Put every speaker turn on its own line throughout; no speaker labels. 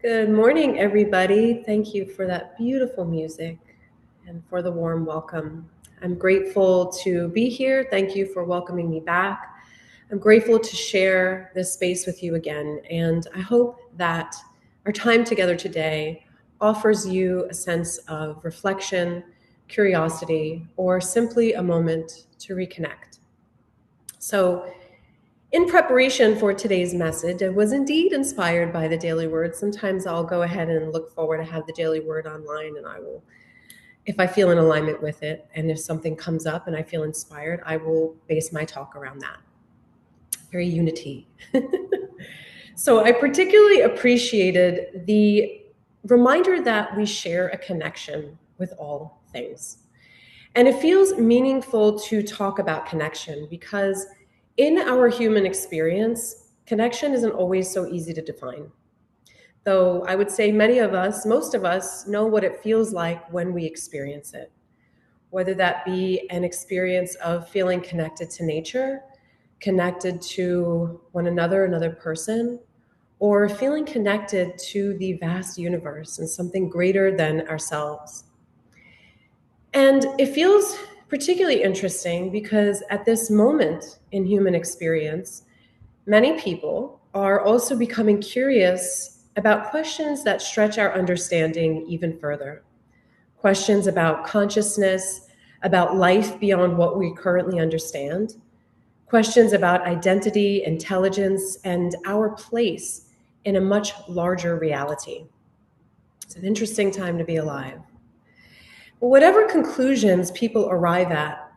Good morning, everybody. Thank you for that beautiful music and for the warm welcome. I'm grateful to be here. Thank you for welcoming me back. I'm grateful to share this space with you again, and I hope that our time together today offers you a sense of reflection, curiosity, or simply a moment to reconnect. So, in preparation for today's message, I was indeed inspired by the daily word. Sometimes I'll go ahead and look forward to have the daily word online, and I will, if I feel in alignment with it, and if something comes up and I feel inspired, I will base my talk around that. Very unity. So I particularly appreciated the reminder that we share a connection with all things. And it feels meaningful to talk about connection because in our human experience, connection isn't always so easy to define. Though I would say many of us, most of us, know what it feels like when we experience it, whether that be an experience of feeling connected to nature, connected to one another, another person, or feeling connected to the vast universe and something greater than ourselves. And it feels particularly interesting because at this moment in human experience, many people are also becoming curious about questions that stretch our understanding even further. Questions about consciousness, about life beyond what we currently understand, questions about identity, intelligence, and our place in a much larger reality. It's an interesting time to be alive. Whatever conclusions people arrive at,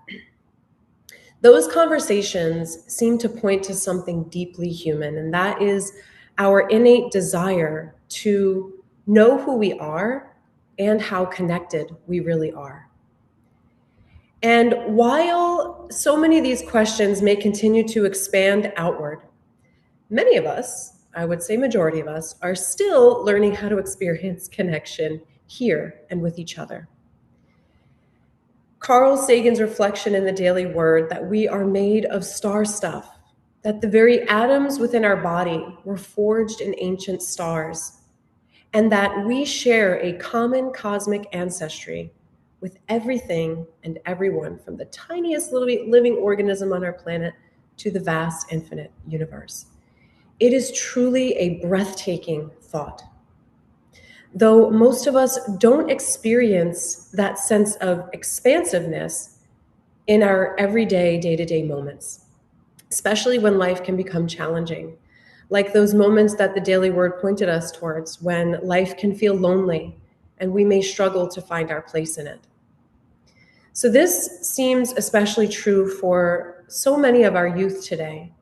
those conversations seem to point to something deeply human, and that is our innate desire to know who we are and how connected we really are. And while so many of these questions may continue to expand outward, many of us, I would say majority of us, are still learning how to experience connection here and with each other. Carl Sagan's reflection in the Daily Word that we are made of star stuff, that the very atoms within our body were forged in ancient stars, and that we share a common cosmic ancestry with everything and everyone from the tiniest little living organism on our planet to the vast infinite universe. It is truly a breathtaking thought. Though most of us don't experience that sense of expansiveness in our everyday, day to day moments, especially when life can become challenging, like those moments that the Daily Word pointed us towards when life can feel lonely and we may struggle to find our place in it. So, this seems especially true for so many of our youth today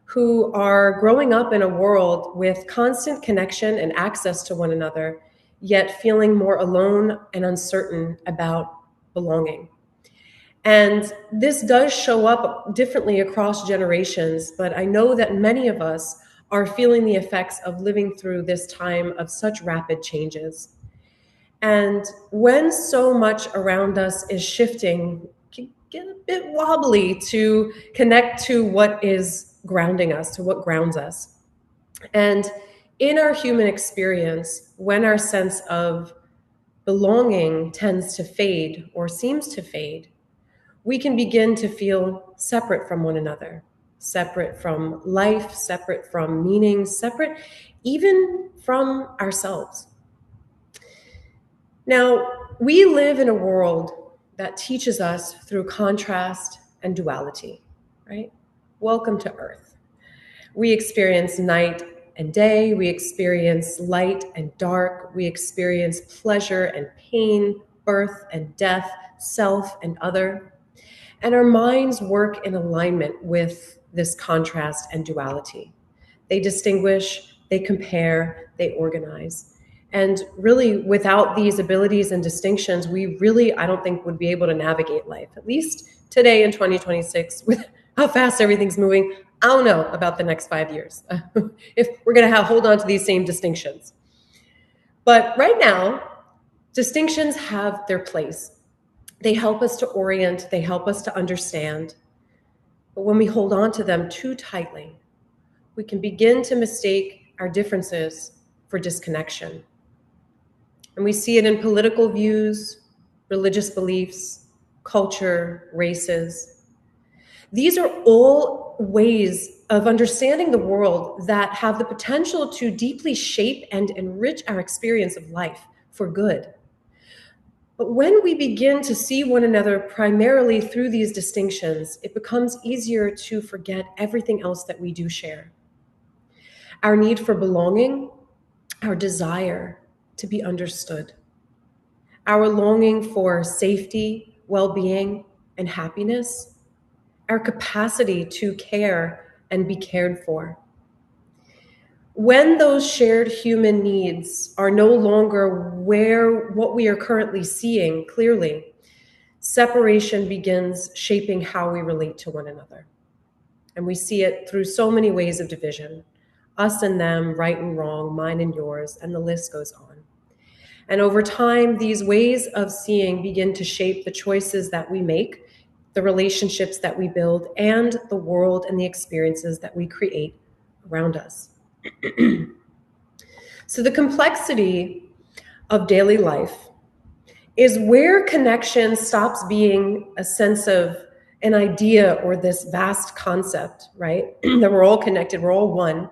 who are growing up in a world with constant connection and access to one another, yet feeling more alone and uncertain about belonging. And this does show up differently across generations, but I know that many of us are feeling the effects of living through this time of such rapid changes. And when so much around us is shifting, it can get a bit wobbly to connect to what is grounding us, to what grounds us. And in our human experience, when our sense of belonging tends to fade or seems to fade, we can begin to feel separate from one another, separate from life, separate from meaning, separate even from ourselves. Now, we live in a world that teaches us through contrast and duality, right? Welcome to Earth. We experience night and day, we experience light and dark, we experience pleasure and pain, birth and death, self and other. And our minds work in alignment with this contrast and duality. They distinguish, they compare, they organize. And really, without these abilities and distinctions, we really, I don't think, would be able to navigate life. At least today in 2026, with how fast everything's moving, I don't know about the next 5 years if we're going to hold on to these same distinctions. But right now, distinctions have their place. They help us to orient, they help us to understand. But when we hold on to them too tightly, we can begin to mistake our differences for disconnection. And we see it in political views, religious beliefs, culture, races. These are all ways of understanding the world that have the potential to deeply shape and enrich our experience of life for good. But when we begin to see one another primarily through these distinctions, it becomes easier to forget everything else that we do share. Our need for belonging, our desire to be understood, our longing for safety, well-being, and happiness, our capacity to care and be cared for. When those shared human needs are no longer what we are currently seeing clearly, separation begins shaping how we relate to one another. And we see it through so many ways of division: us and them, right and wrong, mine and yours, and the list goes on. And over time, these ways of seeing begin to shape the choices that we make, the relationships that we build, and the world and the experiences that we create around us. So the complexity of daily life is where connection stops being a sense of an idea or this vast concept, right? That we're all connected, we're all one,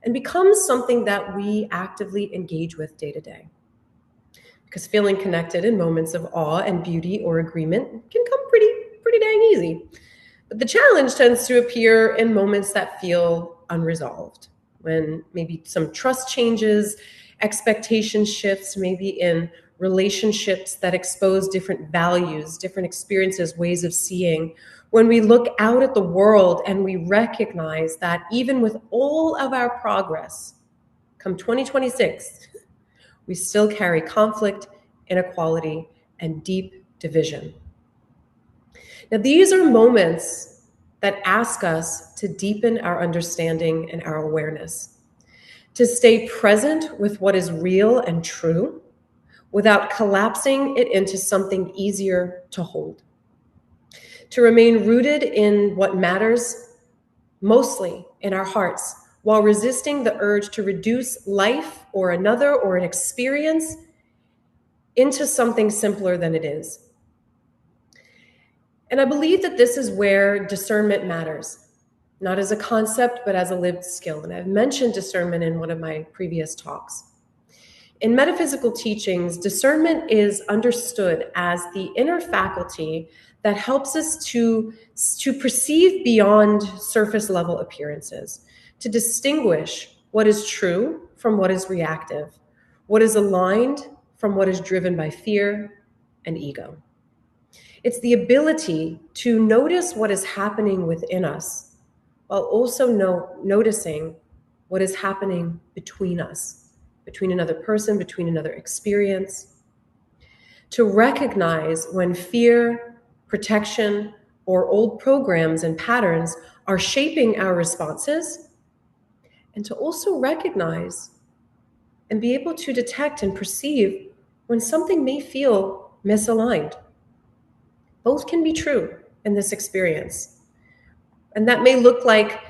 and becomes something that we actively engage with day to day. Because feeling connected in moments of awe and beauty or agreement can come pretty dang easy. But the challenge tends to appear in moments that feel unresolved, when maybe some trust changes, expectation shifts, maybe in relationships that expose different values, different experiences, ways of seeing. When we look out at the world and we recognize that even with all of our progress, come 2026, we still carry conflict, inequality, and deep division. Now, these are moments that ask us to deepen our understanding and our awareness, to stay present with what is real and true without collapsing it into something easier to hold, to remain rooted in what matters mostly in our hearts while resisting the urge to reduce life or another or an experience into something simpler than it is. And I believe that this is where discernment matters, not as a concept, but as a lived skill. And I've mentioned discernment in one of my previous talks. In metaphysical teachings, discernment is understood as the inner faculty that helps us to perceive beyond surface level appearances, to distinguish what is true from what is reactive, what is aligned from what is driven by fear and ego. It's the ability to notice what is happening within us while also noticing what is happening between us, between another person, between another experience. To recognize when fear, protection, or old programs and patterns are shaping our responses, and to also recognize and be able to detect and perceive when something may feel misaligned. Both can be true in this experience. And that may look like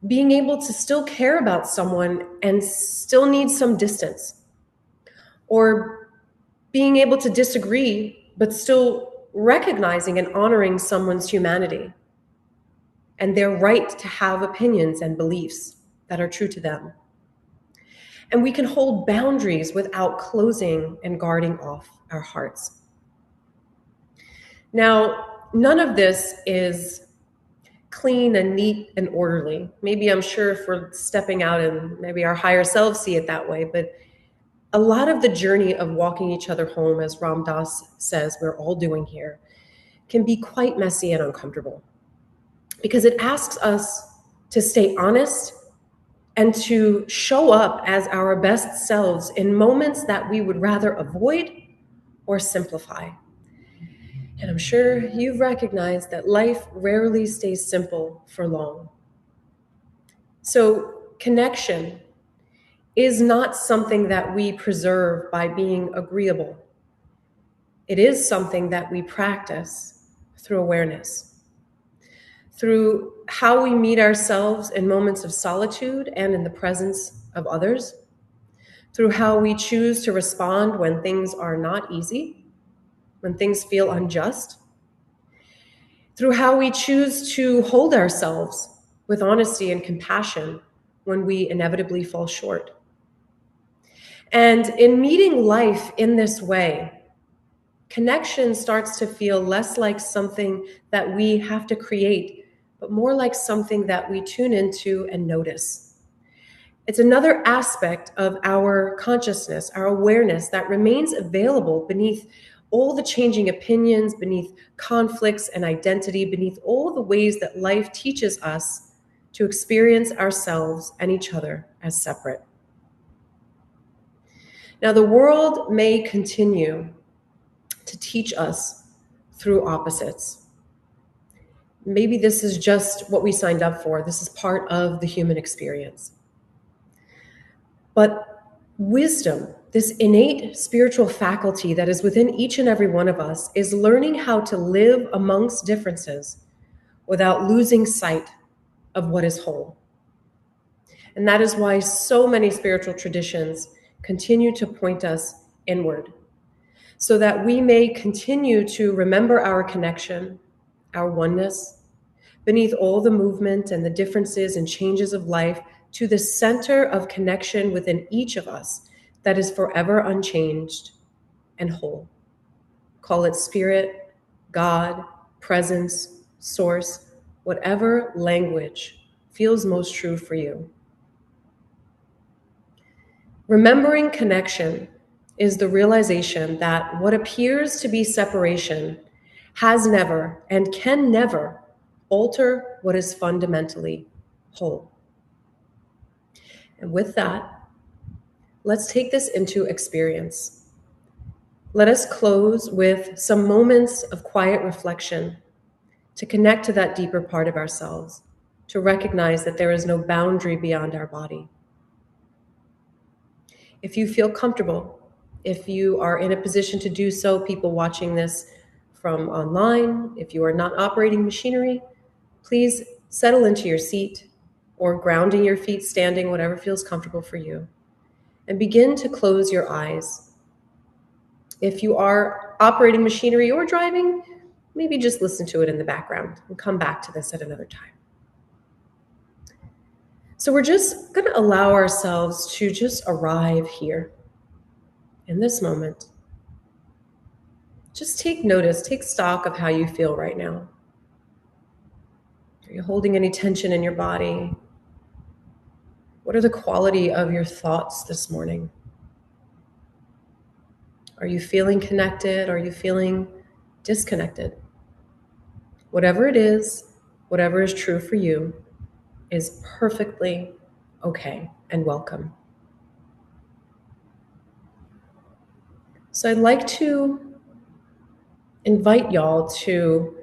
being able to still care about someone and still need some distance, or being able to disagree, but still recognizing and honoring someone's humanity and their right to have opinions and beliefs that are true to them. And we can hold boundaries without closing and guarding off our hearts. Now, none of this is clean and neat and orderly. Maybe I'm sure if we're stepping out and maybe our higher selves see it that way, but a lot of the journey of walking each other home, as Ram Dass says we're all doing here, can be quite messy and uncomfortable because it asks us to stay honest and to show up as our best selves in moments that we would rather avoid or simplify. And I'm sure you've recognized that life rarely stays simple for long. So connection is not something that we preserve by being agreeable. It is something that we practice through awareness, through how we meet ourselves in moments of solitude and in the presence of others, through how we choose to respond when things are not easy, when things feel unjust, through how we choose to hold ourselves with honesty and compassion when we inevitably fall short. And in meeting life in this way, connection starts to feel less like something that we have to create, but more like something that we tune into and notice. It's another aspect of our consciousness, our awareness that remains available beneath all the changing opinions, beneath conflicts and identity, beneath all the ways that life teaches us to experience ourselves and each other as separate. Now, the world may continue to teach us through opposites. Maybe this is just what we signed up for. This is part of the human experience. But wisdom, this innate spiritual faculty that is within each and every one of us, is learning how to live amongst differences without losing sight of what is whole. And that is why so many spiritual traditions continue to point us inward, so that we may continue to remember our connection, our oneness, beneath all the movement and the differences and changes of life, to the center of connection within each of us that is forever unchanged and whole. Call it spirit, God, presence, source, whatever language feels most true for you. Remembering connection is the realization that what appears to be separation has never and can never alter what is fundamentally whole. And with that, let's take this into experience. Let us close with some moments of quiet reflection to connect to that deeper part of ourselves, to recognize that there is no boundary beyond our body. If you feel comfortable, if you are in a position to do so, people watching this from online, if you are not operating machinery, please settle into your seat or grounding your feet, standing, whatever feels comfortable for you, and begin to close your eyes. If you are operating machinery or driving, maybe just listen to it in the background and come back to this at another time. So we're just going to allow ourselves to just arrive here in this moment. Just take notice, take stock of how you feel right now. Are you holding any tension in your body? What are the quality of your thoughts this morning? Are you feeling connected? Are you feeling disconnected? Whatever it is, whatever is true for you, is perfectly okay and welcome. So I'd like to invite y'all to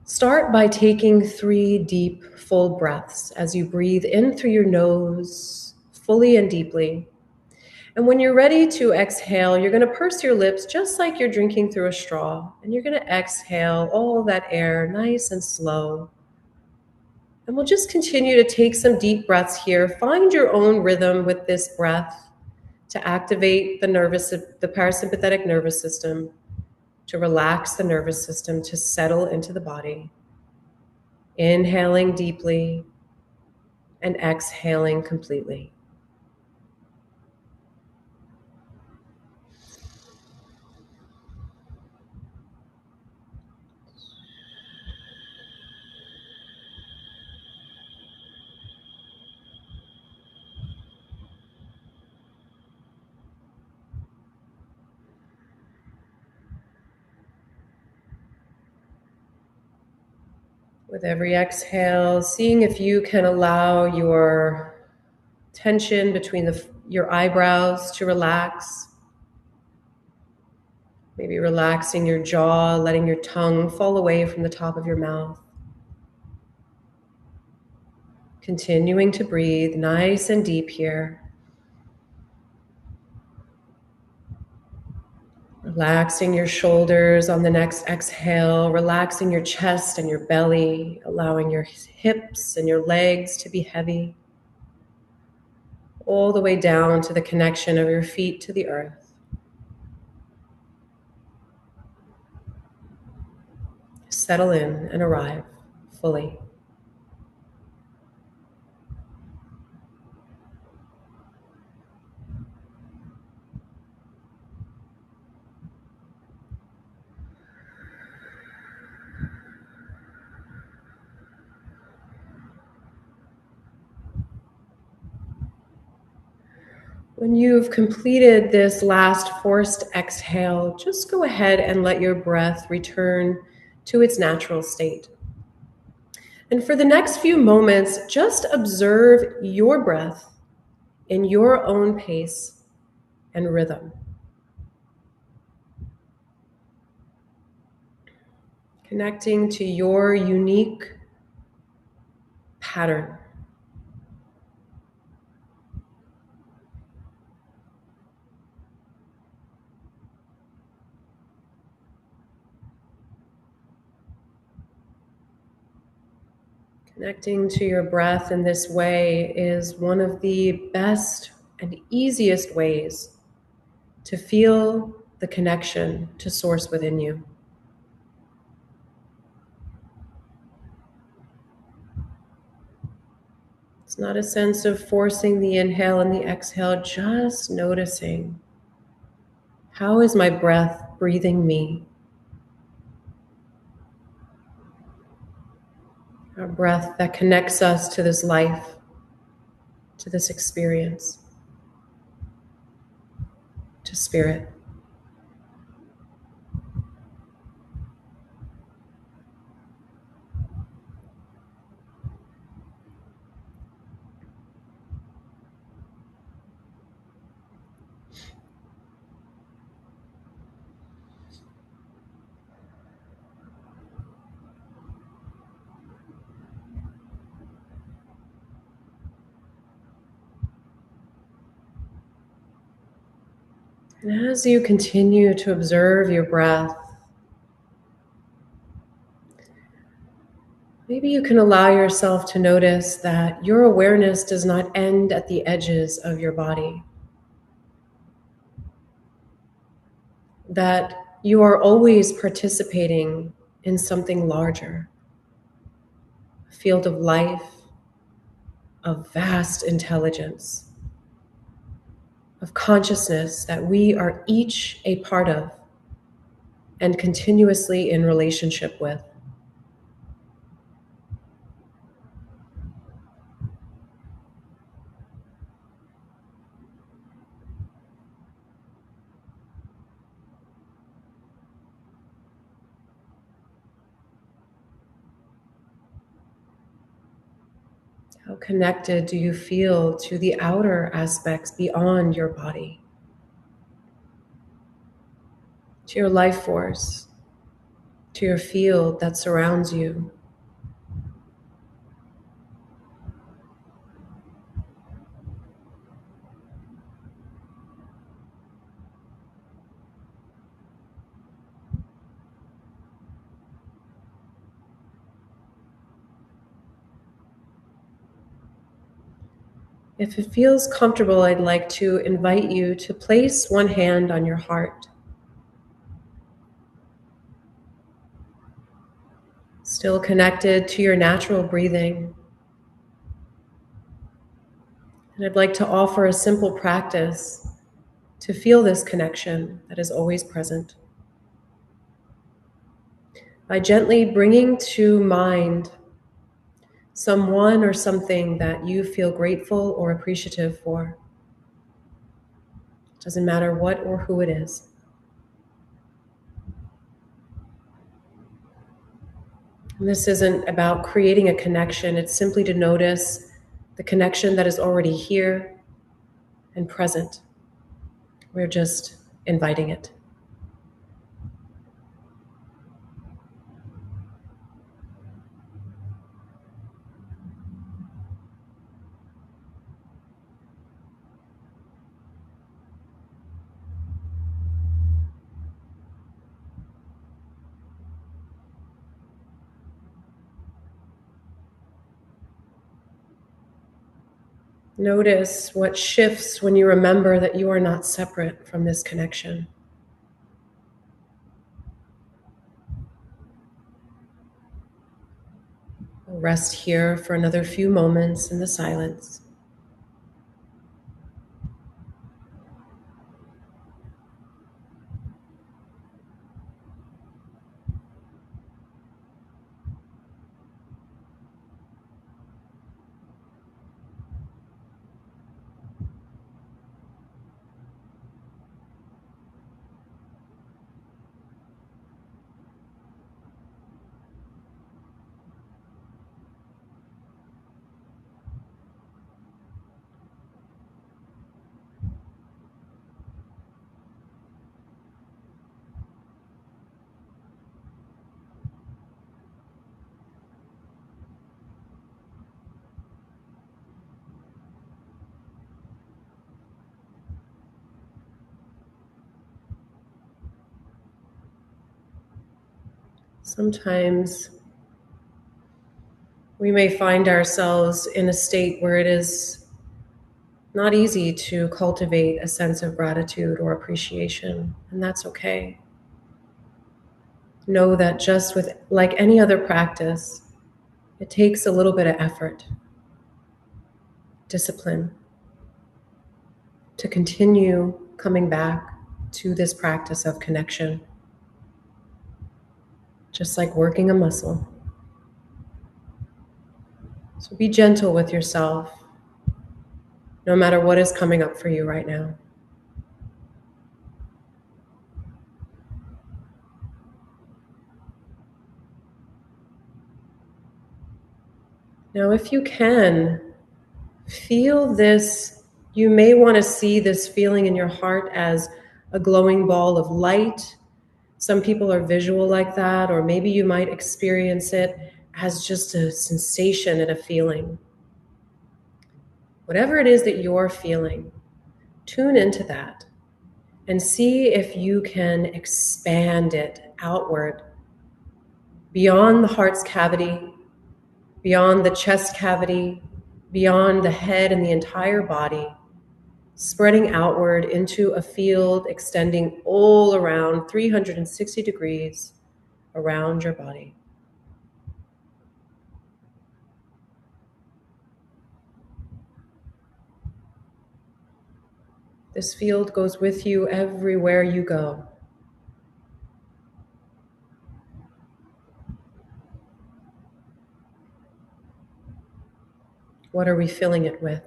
start by taking 3 deep, full breaths as you breathe in through your nose, fully and deeply. And when you're ready to exhale, you're going to purse your lips just like you're drinking through a straw. And you're going to exhale all that air nice and slow. And we'll just continue to take some deep breaths here. Find your own rhythm with this breath to activate the parasympathetic nervous system, to relax the nervous system, to settle into the body. Inhaling deeply and exhaling completely. With every exhale, seeing if you can allow your tension between your eyebrows to relax. Maybe relaxing your jaw, letting your tongue fall away from the top of your mouth. Continuing to breathe nice and deep here. Relaxing your shoulders on the next exhale, relaxing your chest and your belly, allowing your hips and your legs to be heavy. all the way down to the connection of your feet to the earth. Settle in and arrive fully. When you've completed this last forced exhale, just go ahead and let your breath return to its natural state. And for the next few moments, just observe your breath in your own pace and rhythm, connecting to your unique pattern. Connecting to your breath in this way is one of the best and easiest ways to feel the connection to Source within you. It's not a sense of forcing the inhale and the exhale, just noticing, how is my breath breathing me? Our breath that connects us to this life, to this experience, to spirit. And as you continue to observe your breath, maybe you can allow yourself to notice that your awareness does not end at the edges of your body, that you are always participating in something larger, a field of life, of vast intelligence, of consciousness that we are each a part of and continuously in relationship with. How connected do you feel to the outer aspects beyond your body, to your life force, to your field that surrounds you? If it feels comfortable, I'd like to invite you to place one hand on your heart, still connected to your natural breathing. And I'd like to offer a simple practice to feel this connection that is always present, by gently bringing to mind someone or something that you feel grateful or appreciative for. It doesn't matter what or who it is. And this isn't about creating a connection, it's simply to notice the connection that is already here and present. We're just inviting it. Notice what shifts when you remember that you are not separate from this connection. We'll rest here for another few moments in the silence. Sometimes we may find ourselves in a state where it is not easy to cultivate a sense of gratitude or appreciation, and that's okay. Know that just with like any other practice, it takes a little bit of effort, discipline, to continue coming back to this practice of connection, just like working a muscle. So be gentle with yourself, no matter what is coming up for you right now. Now, if you can, feel this. You may want to see this feeling in your heart as a glowing ball of light. Some people are visual like that, or maybe you might experience it as just a sensation and a feeling. Whatever it is that you're feeling, tune into that and see if you can expand it outward, beyond the heart's cavity, beyond the chest cavity, beyond the head and the entire body, spreading outward into a field extending all around 360 degrees around your body. This field goes with you everywhere you go. What are we filling it with?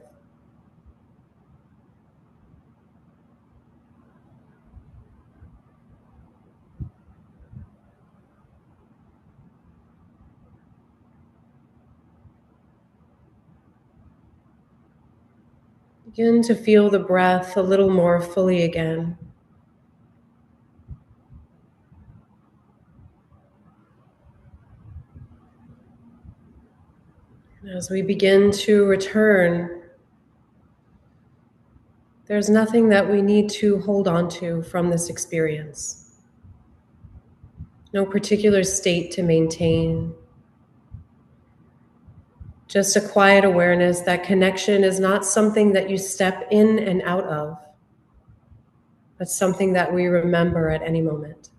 Begin to feel the breath a little more fully again. As we begin to return, there's nothing that we need to hold on to from this experience. No particular state to maintain. Just a quiet awareness that connection is not something that you step in and out of, but something that we remember at any moment.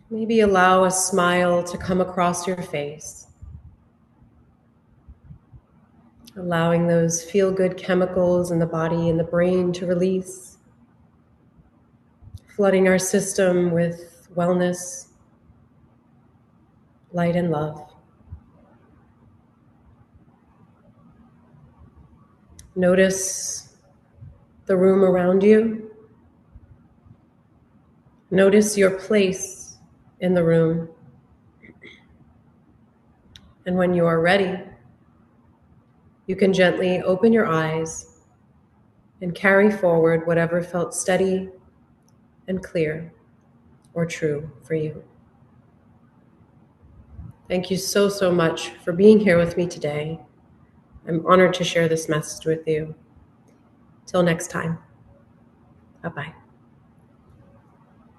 Maybe allow a smile to come across your face, allowing those feel-good chemicals in the body and the brain to release, flooding our system with wellness, light, and love. Notice the room around you. Notice your place in the room. And when you are ready, you can gently open your eyes and carry forward whatever felt steady and clear or true for you. Thank you so, so much for being here with me today. I'm honored to share this message with you. Till next time, bye-bye.